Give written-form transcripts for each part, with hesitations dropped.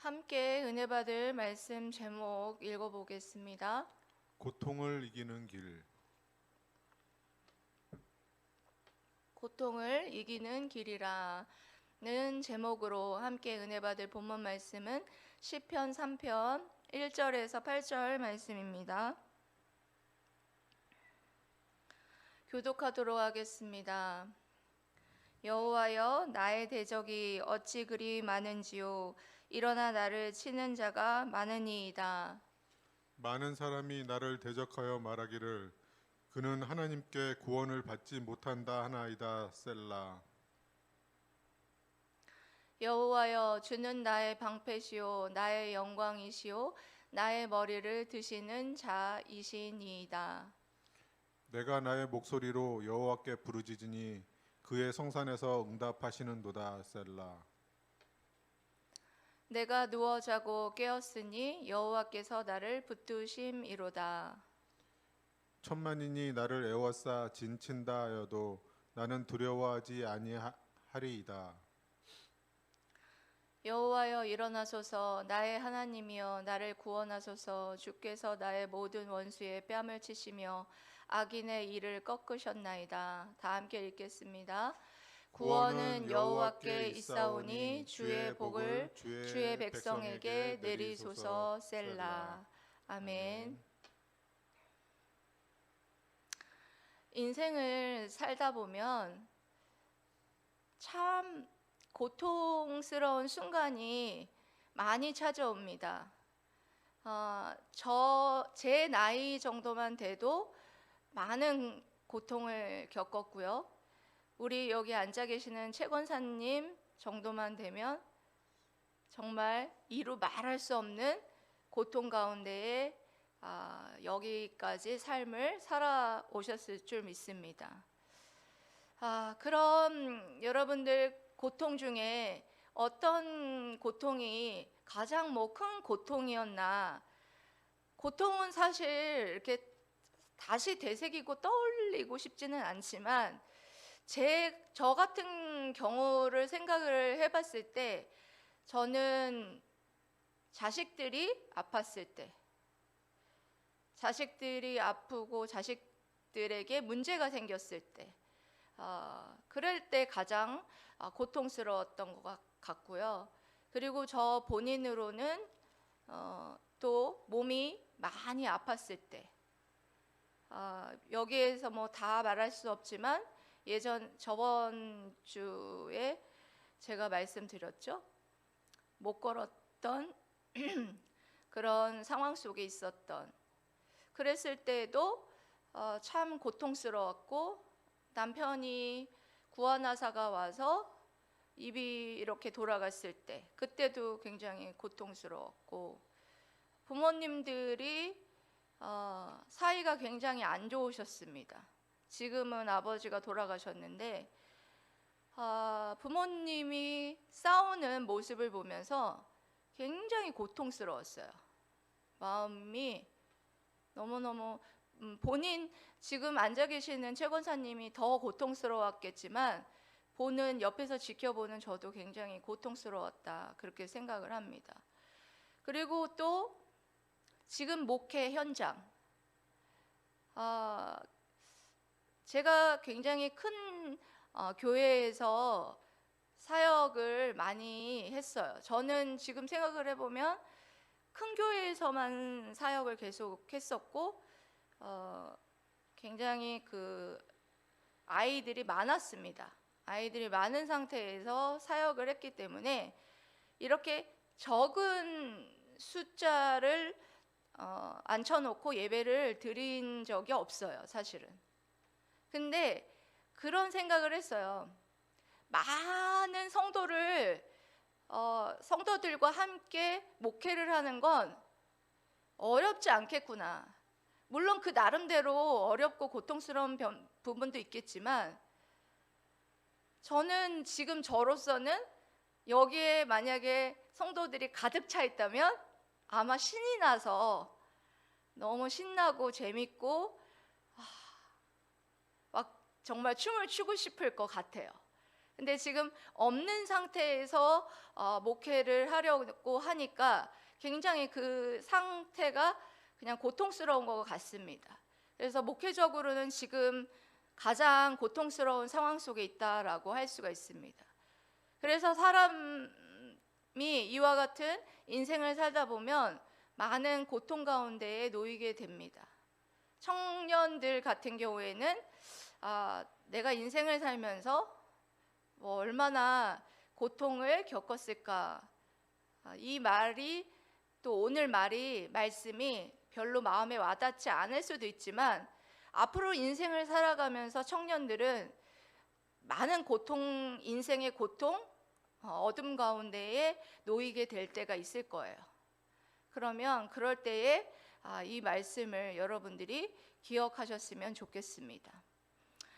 함께 은혜 받을 말씀 제목 읽어보겠습니다. 고통을 이기는 길. 고통을 이기는 길이라는 제목으로 함께 은혜 받을 본문 말씀은 시편 3편 1절에서 8절 말씀입니다. 교독하도록 하겠습니다. 여호와여, 나의 대적이 어찌 그리 많은지요. 일어나 나를 치는 자가 많으니이다. 많은 사람이 나를 대적하여 말하기를 그는 하나님께 구원을 받지 못한다 하나이다. 셀라. 여호와여, 주는 나의 방패시요 나의 영광이시요 나의 머리를 드시는 자이시니이다. 내가 나의 목소리로 여호와께 부르짖으니 그의 성산에서 응답하시는도다. 셀라. 내가 누워 자고 깨었으니 여호와께서 나를 붙드심이로다. 천만인이 나를 애워싸 진친다 하여도 나는 두려워하지 아니하리이다. 여호와여, 일어나소서. 나의 하나님이여, 나를 구원하소서. 주께서 나의 모든 원수의 뺨을 치시며 악인의 이를 꺾으셨나이다. 다 함께 읽겠습니다. 구원은 여호와께 있사오니 주의 복을 주의 백성에게 내리소서. 셀라. 아멘. 인생을 살다 보면 참 고통스러운 순간이 많이 찾아옵니다. 제 나이 정도만 돼도 많은 고통을 겪었고요. 우리 여기 앉아 계시는 최 권사님 정도만 되면 정말 이루 말할 수 없는 고통 가운데에 여기까지 삶을 살아오셨을 줄 믿습니다. 그럼 여러분들 고통 중에 어떤 고통이 가장 큰 고통이었나? 고통은 사실 이렇게 다시 되새기고 떠올리고 싶지는 않지만 저 같은 경우를 생각을 해봤을 때 저는 자식들이 아팠을 때, 자식들이 아프고 자식들에게 문제가 생겼을 때, 그럴 때 가장 고통스러웠던 것 같고요. 그리고 저 본인으로는 또 몸이 많이 아팠을 때, 여기에서 뭐 다 말할 수 없지만 저번 주에 제가 말씀드렸죠. 못 걸었던 그런 상황 속에 있었던, 그랬을 때에도 참 고통스러웠고, 남편이 구원하사가 와서 입이 이렇게 돌아갔을 때 그때도 굉장히 고통스러웠고, 부모님들이 사이가 굉장히 안 좋으셨습니다. 지금은 아버지가 돌아가셨는데 부모님이 싸우는 모습을 보면서 굉장히 고통스러웠어요. 마음이 너무너무 본인 지금 앉아 계시는 최 권사님이 더 고통스러웠겠지만 보는 옆에서 지켜보는 저도 굉장히 고통스러웠다, 그렇게 생각을 합니다. 그리고 또 지금 목회 현장, 제가 굉장히 큰 교회에서 사역을 많이 했어요. 저는 지금 생각을 해보면 큰 교회에서만 사역을 계속 했었고 굉장히 아이들이 많았습니다. 아이들이 많은 상태에서 사역을 했기 때문에 이렇게 적은 숫자를 앉혀놓고 예배를 드린 적이 없어요, 사실은. 근데 그런 생각을 했어요. 많은 성도들과 함께 목회를 하는 건 어렵지 않겠구나. 물론 그 나름대로 어렵고 고통스러운 부분도 있겠지만 저는 지금 저로서는 여기에 만약에 성도들이 가득 차 있다면 아마 신이 나서 너무 신나고 재밌고 막 정말 춤을 추고 싶을 것 같아요. 근데 지금 없는 상태에서 목회를 하려고 하니까 굉장히 그 상태가 그냥 고통스러운 것 같습니다. 그래서 목회적으로는 지금 가장 고통스러운 상황 속에 있다라고 할 수가 있습니다. 그래서 사람이 이와 같은 인생을 살다 보면 많은 고통 가운데에 놓이게 됩니다. 청년들 같은 경우에는 내가 인생을 살면서 얼마나 고통을 겪었을까, 이 말이 또 오늘 말씀이 별로 마음에 와닿지 않을 수도 있지만 앞으로 인생을 살아가면서 청년들은 많은 고통, 인생의 고통, 어둠 가운데에 놓이게 될 때가 있을 거예요. 그러면 그럴 때에 이 말씀을 여러분들이 기억하셨으면 좋겠습니다.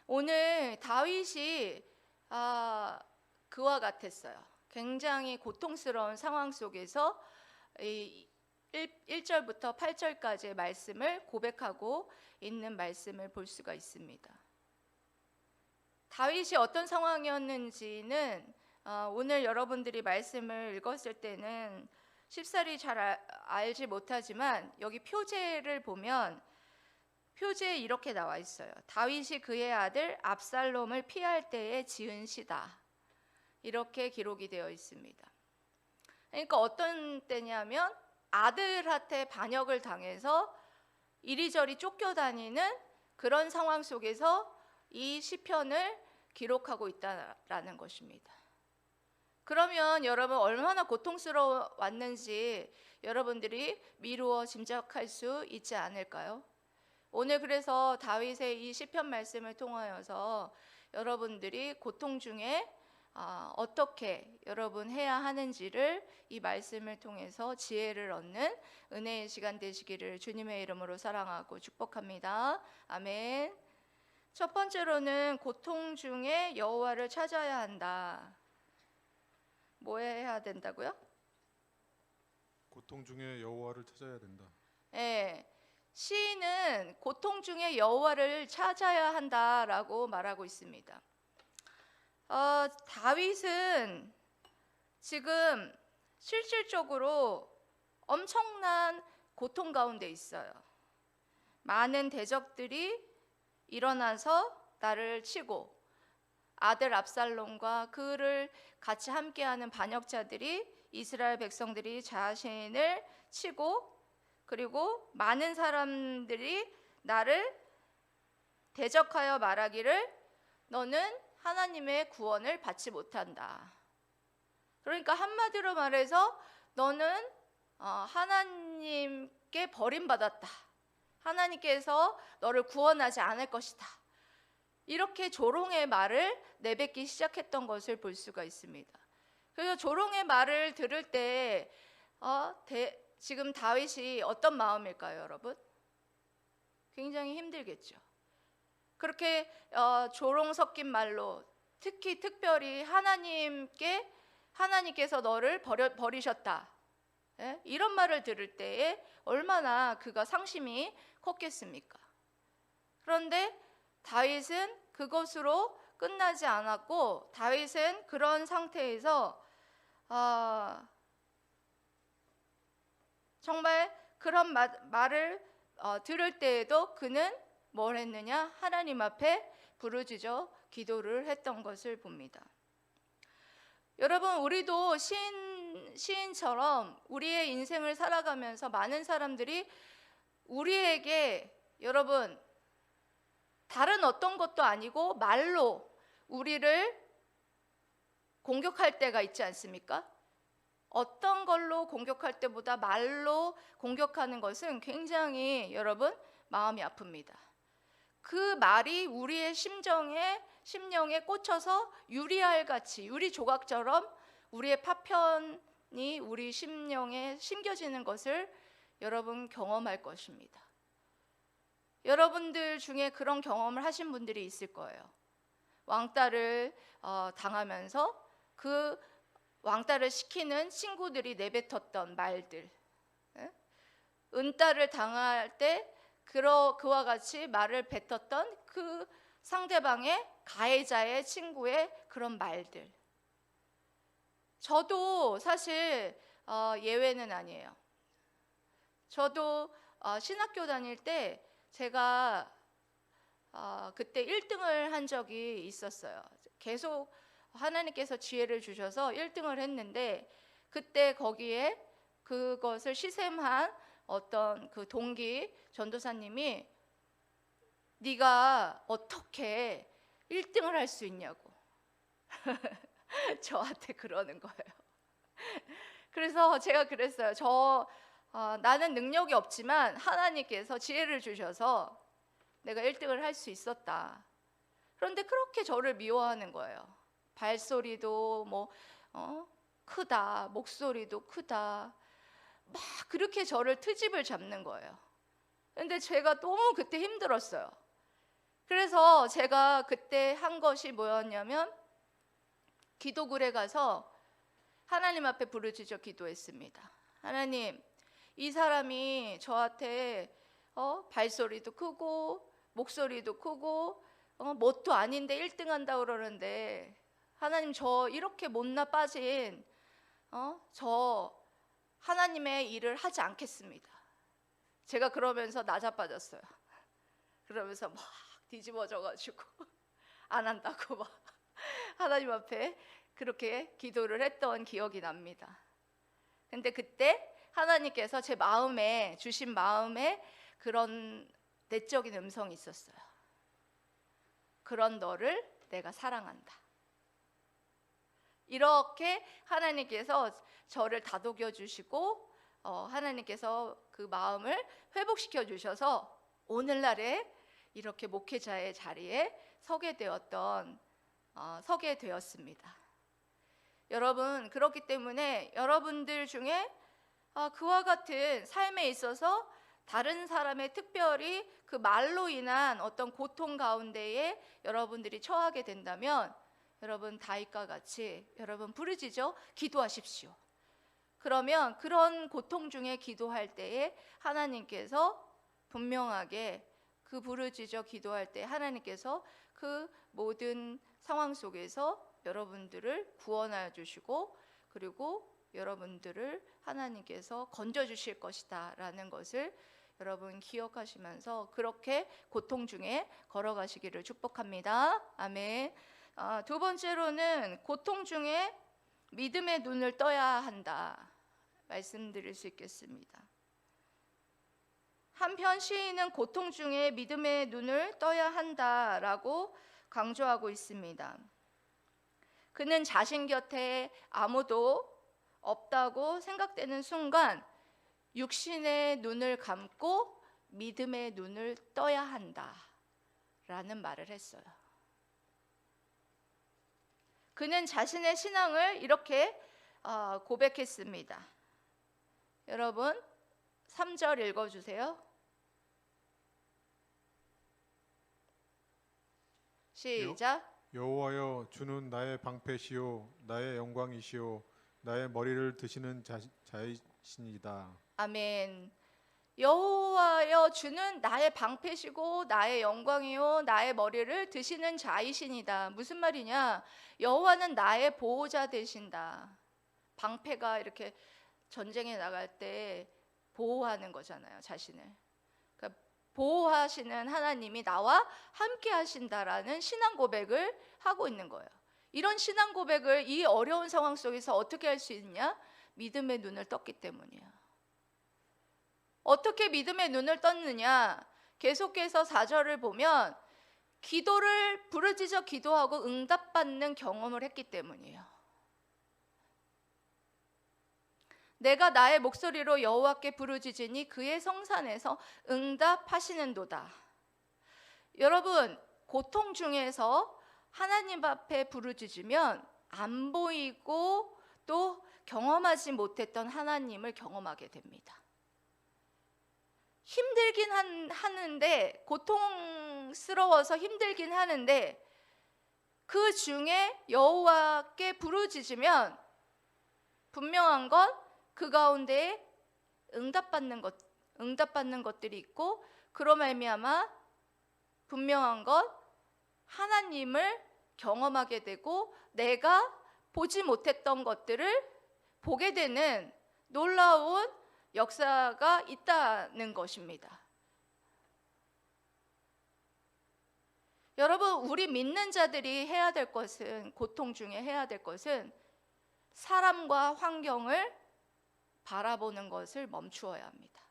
오늘 다윗이 그와 같았어요. 굉장히 고통스러운 상황 속에서 1절부터 8절까지의 말씀을 고백하고 있는 말씀을 볼 수가 있습니다. 다윗이 어떤 상황이었는지는 오늘 여러분들이 말씀을 읽었을 때는 쉽사리 잘 알지 못하지만 여기 표제를 보면 표제에 이렇게 나와 있어요. 다윗이 그의 아들 압살롬을 피할 때에 지은 시다. 이렇게 기록이 되어 있습니다. 그러니까 어떤 때냐면 아들한테 반역을 당해서 이리저리 쫓겨다니는 그런 상황 속에서 이 시편을 기록하고 있다라는 것입니다. 그러면 여러분 얼마나 고통스러웠는지 여러분들이 미루어 짐작할 수 있지 않을까요? 오늘 그래서 다윗의 이 시편 말씀을 통하여서 여러분들이 고통 중에 어떻게 여러분 해야 하는지를 이 말씀을 통해서 지혜를 얻는 은혜의 시간 되시기를 주님의 이름으로 사랑하고 축복합니다. 아멘. 첫 번째로는 고통 중에 여호와를 찾아야 한다. 뭐 해야 된다고요? 고통 중에 여호와를 찾아야 된다. 네, 시인은 고통 중에 여호와를 찾아야 한다라고 말하고 있습니다. 다윗은 지금 실질적으로 엄청난 고통 가운데 있어요. 많은 대적들이 일어나서 나를 치고 아들 압살롬과 그를 같이 함께하는 반역자들이 이스라엘 백성들이 자신을 치고 그리고 많은 사람들이 나를 대적하여 말하기를 너는 하나님의 구원을 받지 못한다. 그러니까 한마디로 말해서 너는 하나님께 버림받았다. 하나님께서 너를 구원하지 않을 것이다. 이렇게 조롱의 말을 내뱉기 시작했던 것을 볼 수가 있습니다. 그래서 조롱의 말을 들을 때 지금 다윗이 어떤 마음일까요, 여러분? 굉장히 힘들겠죠. 그렇게 조롱 섞인 말로 특별히 하나님께서 너를 버리셨다. 이런 말을 들을 때에 얼마나 그가 상심이 컸겠습니까? 그런데 다윗은 그것으로 끝나지 않았고 다윗은 그런 상태에서 정말 그런 말을 들을 때에도 그는 뭘 했느냐? 하나님 앞에 부르짖어 기도를 했던 것을 봅니다. 여러분, 우리도 시인처럼 우리의 인생을 살아가면서 많은 사람들이 우리에게 여러분 다른 어떤 것도 아니고 말로 우리를 공격할 때가 있지 않습니까? 어떤 걸로 공격할 때보다 말로 공격하는 것은 굉장히 여러분 마음이 아픕니다. 그 말이 우리의 심령에 꽂혀서 유리알같이 유리 조각처럼 우리의 파편이 우리 심령에 심겨지는 것을 여러분 경험할 것입니다. 여러분들 중에 그런 경험을 하신 분들이 있을 거예요. 왕따를 당하면서 그 왕따를 시키는 친구들이 내뱉었던 말들, 은따를 당할 때 그와 같이 말을 뱉었던 그 상대방의 가해자의 친구의 그런 말들. 저도 사실 예외는 아니에요. 저도 신학교 다닐 때 제가 그때 1등을 한 적이 있었어요. 계속 하나님께서 지혜를 주셔서 1등을 했는데, 그때 거기에 그것을 시샘한 어떤 그 동기 전도사님이 네가 어떻게 1등을 할 수 있냐고 저한테 그러는 거예요. 그래서 제가 그랬어요. 나는 능력이 없지만 하나님께서 지혜를 주셔서 내가 1등을 할 수 있었다. 그런데 그렇게 저를 미워하는 거예요. 발소리도 크다, 목소리도 크다, 막 그렇게 저를 트집을 잡는 거예요. 근데 제가 너무 그때 힘들었어요. 그래서 제가 그때 한 것이 뭐였냐면, 기도굴에 가서 하나님 앞에 부르짖어 기도했습니다. 하나님, 이 사람이 저한테 발소리도 크고 목소리도 크고 뭣도 아닌데 1등 한다고 그러는데, 하나님, 저 이렇게 못나 빠진 저 하나님의 일을 하지 않겠습니다. 제가 그러면서 나자빠졌어요. 그러면서 막 뒤집어져가지고 안 한다고 막 하나님 앞에 그렇게 기도를 했던 기억이 납니다. 근데 그때 하나님께서 제 마음에 주신 마음에 그런 내적인 음성이 있었어요. 그런 너를 내가 사랑한다. 이렇게 하나님께서 저를 다독여 주시고 하나님께서 그 마음을 회복시켜 주셔서 오늘날에 이렇게 목회자의 자리에 서게 되었습니다. 여러분, 그렇기 때문에 여러분들 중에 그와 같은 삶에 있어서 다른 사람의 특별히 그 말로 인한 어떤 고통 가운데에 여러분들이 처하게 된다면, 여러분 다윗과 같이 여러분 부르짖어 기도하십시오. 그러면 그런 고통 중에 기도할 때에 하나님께서 분명하게 그 부르짖어 기도할 때 하나님께서 그 모든 상황 속에서 여러분들을 구원하여 주시고, 그리고 여러분들을 하나님께서 건져 주실 것이다 라는 것을 여러분 기억하시면서 그렇게 고통 중에 걸어가시기를 축복합니다. 아멘. 두 번째로는 고통 중에 믿음의 눈을 떠야 한다 말씀드릴 수 있겠습니다. 한편 시인은 고통 중에 믿음의 눈을 떠야 한다라고 강조하고 있습니다. 그는 자신 곁에 아무도 없다고 생각되는 순간 육신의 눈을 감고 믿음의 눈을 떠야 한다라는 말을 했어요. 그는 자신의 신앙을 이렇게 고백했습니다. 여러분 3절 읽어주세요. 시작. 여호와여, 주는 나의 방패시요 나의 영광이시요 나의 머리를 드시는 자이시니이다. 아멘. 여호와여, 주는 나의 방패시고 나의 영광이요 나의 머리를 드시는 자이시니다. 무슨 말이냐? 여호와는 나의 보호자 되신다. 방패가 이렇게 전쟁에 나갈 때 보호하는 거잖아요, 자신을. 그러니까 보호하시는 하나님이 나와 함께 하신다라는 신앙 고백을 하고 있는 거예요. 이런 신앙 고백을 이 어려운 상황 속에서 어떻게 할 수 있냐? 믿음의 눈을 떴기 때문이에요. 어떻게 믿음의 눈을 떴느냐? 계속해서 4절을 보면 기도를 부르짖어 기도하고 응답받는 경험을 했기 때문이에요. 내가 나의 목소리로 여호와께 부르짖으니 그의 성산에서 응답하시는도다. 여러분, 고통 중에서 하나님 앞에 부르짖으면 안 보이고 또 경험하지 못했던 하나님을 경험하게 됩니다. 힘들긴 하는데, 고통스러워서 힘들긴 하는데 그 중에 여호와께 부르짖으면 분명한 건 그 가운데 응답받는 것들이 있고, 그로 말미암아 분명한 건 하나님을 경험하게 되고 내가 보지 못했던 것들을 보게 되는 놀라운 역사가 있다는 것입니다. 여러분, 우리 믿는 자들이 해야 될 것은, 고통 중에 해야 될 것은 사람과 환경을 바라보는 것을 멈추어야 합니다.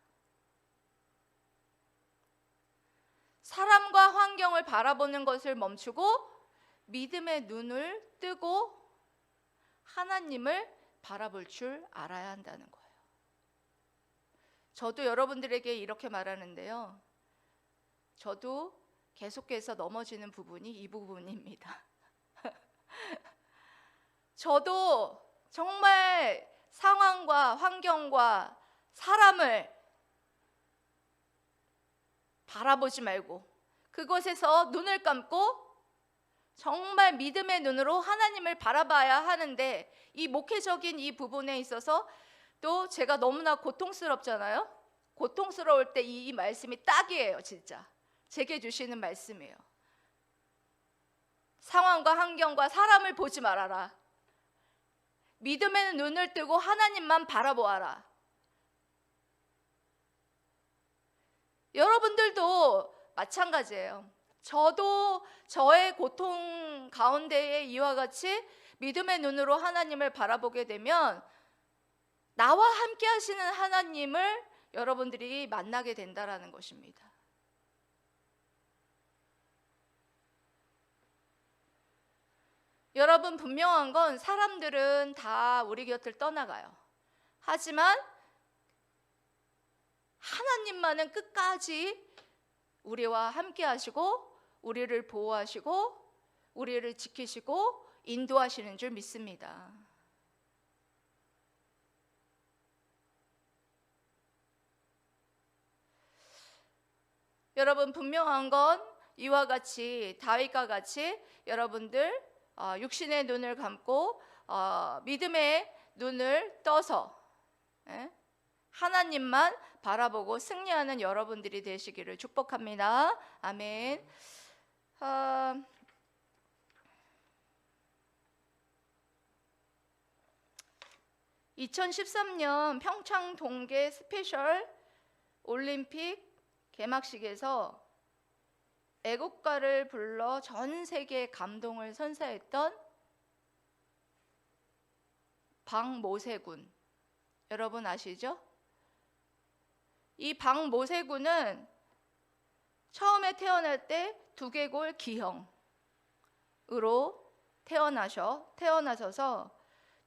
사람과 환경을 바라보는 것을 멈추고 믿음의 눈을 뜨고 하나님을 바라볼 줄 알아야 한다는 거예요. 저도 여러분들에게 이렇게 말하는데요. 저도 계속해서 넘어지는 부분이 이 부분입니다. 저도 정말 상황과 환경과 사람을 바라보지 말고 그것에서 눈을 감고 정말 믿음의 눈으로 하나님을 바라봐야 하는데, 이 목회적인 이 부분에 있어서 또 제가 너무나 고통스럽잖아요. 고통스러울 때 이 말씀이 딱이에요. 진짜 제게 주시는 말씀이에요. 상황과 환경과 사람을 보지 말아라. 믿음의 눈을 뜨고 하나님만 바라보아라. 여러분들도 마찬가지예요. 저도 저의 고통 가운데에 이와 같이 믿음의 눈으로 하나님을 바라보게 되면 나와 함께 하시는 하나님을 여러분들이 만나게 된다라는 것입니다. 여러분, 분명한 건 사람들은 다 우리 곁을 떠나가요. 하지만 하나님만은 끝까지 우리와 함께 하시고 우리를 보호하시고 우리를 지키시고 인도하시는 줄 믿습니다. 여러분, 분명한 건 이와 같이 다윗과 같이 여러분들 육신의 눈을 감고 믿음의 눈을 떠서 하나님만 바라보고 승리하는 여러분들이 되시기를 축복합니다. 아멘. 2013년 평창 동계 스페셜 올림픽 개막식에서 애국가를 불러 전 세계에 감동을 선사했던 박모세군, 여러분 아시죠? 이 박모세군은 처음에 태어날 때 두개골 기형으로 태어나셔서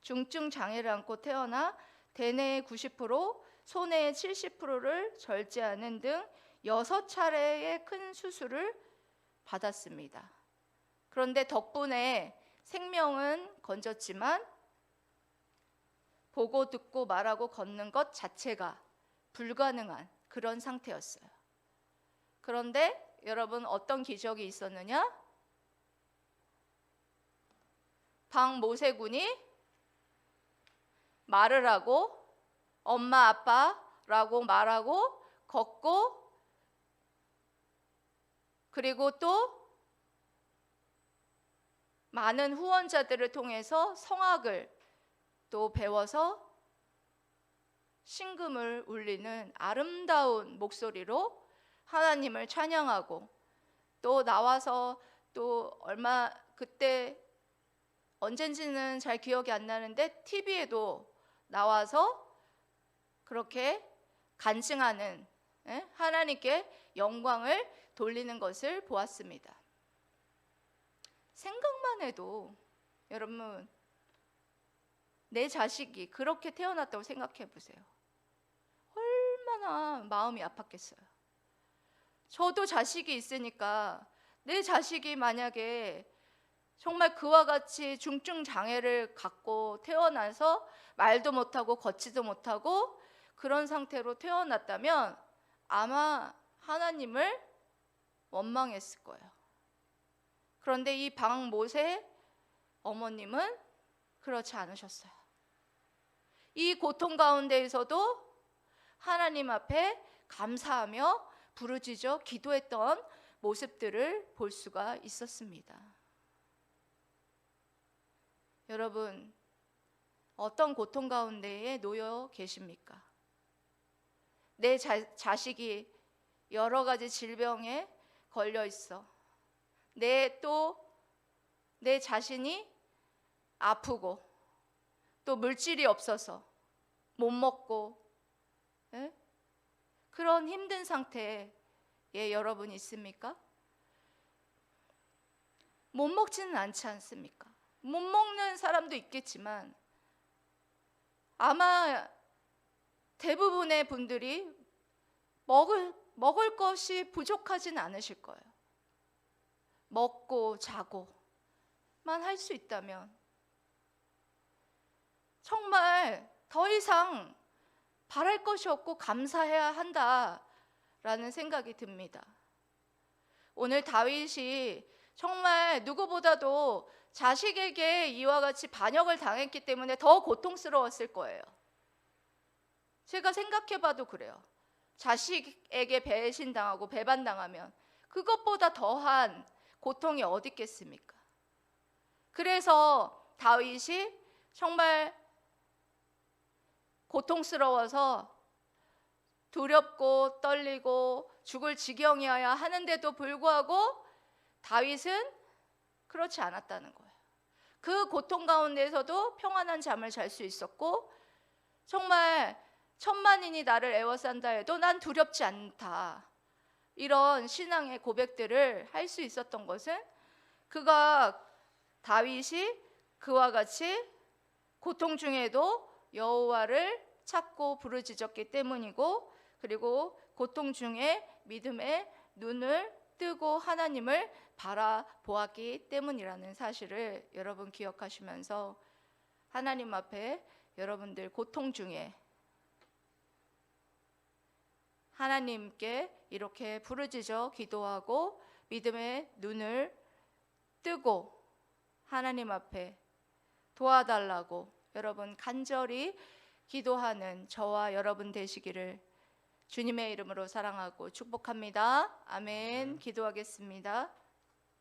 중증 장애를 안고 태어나 대뇌의 90%, 소뇌의 70%를 절제하는 등 6차례의 큰 수술을 받았습니다. 그런데 덕분에 생명은 건졌지만 보고 듣고 말하고 걷는 것 자체가 불가능한 그런 상태였어요. 그런데 여러분, 어떤 기적이 있었느냐? 박모세군이 말을 하고 엄마 아빠라고 말하고 걷고, 그리고 또 많은 후원자들을 통해서 성악을 또 배워서 신금을 울리는 아름다운 목소리로 하나님을 찬양하고, 또 나와서 또 그때 언젠지는 잘 기억이 안 나는데 TV에도 나와서 그렇게 간증하는, 하나님께 영광을 돌리는 것을 보았습니다. 생각만 해도 여러분, 내 자식이 그렇게 태어났다고 생각해 보세요. 얼마나 마음이 아팠겠어요. 저도 자식이 있으니까 내 자식이 만약에 정말 그와 같이 중증 장애를 갖고 태어나서 말도 못하고 걷지도 못하고 그런 상태로 태어났다면 아마 하나님을 원망했을 거예요. 그런데 이 박모세 어머님은 그렇지 않으셨어요. 이 고통 가운데에서도 하나님 앞에 감사하며 부르짖어 기도했던 모습들을 볼 수가 있었습니다. 여러분, 어떤 고통 가운데에 놓여 계십니까? 내 자식이 여러 가지 질병에 걸려 있어. 내 자신이 아프고 또 물질이 없어서 못 먹고, 예? 그런 힘든 상태에 여러분 있습니까? 못 먹지는 않지 않습니까? 못 먹는 사람도 있겠지만 아마 대부분의 분들이 먹을 것이 부족하진 않으실 거예요. 먹고 자고만 할 수 있다면 정말 더 이상 바랄 것이 없고 감사해야 한다라는 생각이 듭니다. 오늘 다윗이 정말 누구보다도 자식에게 이와 같이 반역을 당했기 때문에 더 고통스러웠을 거예요. 제가 생각해봐도 그래요. 자식에게 배신당하고 배반당하면 그것보다 더한 고통이 어디 있겠습니까? 그래서 다윗이 정말 고통스러워서 두렵고 떨리고 죽을 지경이어야 하는데도 불구하고 다윗은 그렇지 않았다는 거예요. 그 고통 가운데서도 평안한 잠을 잘 수 있었고, 정말 천만인이 나를 애워싼다 해도 난 두렵지 않다, 이런 신앙의 고백들을 할 수 있었던 것은 다윗이 그와 같이 고통 중에도 여호와를 찾고 부르짖었기 때문이고, 그리고 고통 중에 믿음의 눈을 뜨고 하나님을 바라보았기 때문이라는 사실을 여러분 기억하시면서 하나님 앞에 여러분들 고통 중에 하나님께 이렇게 부르짖어 기도하고 믿음의 눈을 뜨고 하나님 앞에 도와달라고 여러분 간절히 기도하는 저와 여러분 되시기를 주님의 이름으로 사랑하고 축복합니다. 아멘. 기도하겠습니다.